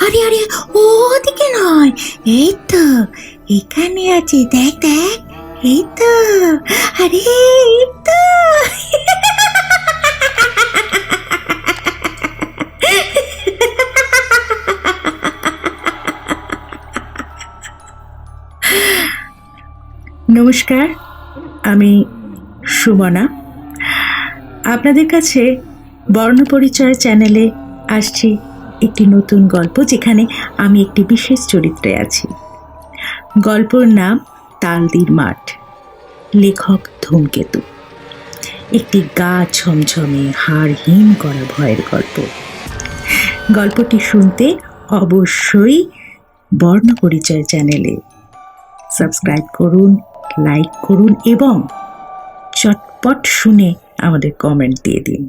আরে আরে, ওদিকে নয়, এই তো এখানে আছে, দেখ দেখ, এই তো, আরে এই তো। নমস্কার, আমি সুমনা। আপনাদের কাছে বর্ণপরিচয় চ্যানেলে আসছি একটি নতুন গল্প, যেখানে আমি একটি বিশেষ চরিত্রে আছি। গল্পর নাম তালদির মাঠ, লেখক ধূমকেতু। একটি গা ছমছমে হাড় হিম করা ভয়ের গল্প। গল্পটি শুনতে অবশ্যই বর্ণপরিচয় চ্যানেলে সাবস্ক্রাইব করুন, লাইক করুন এবং চটপট শুনে আমাদের কমেন্ট দিয়ে দিন।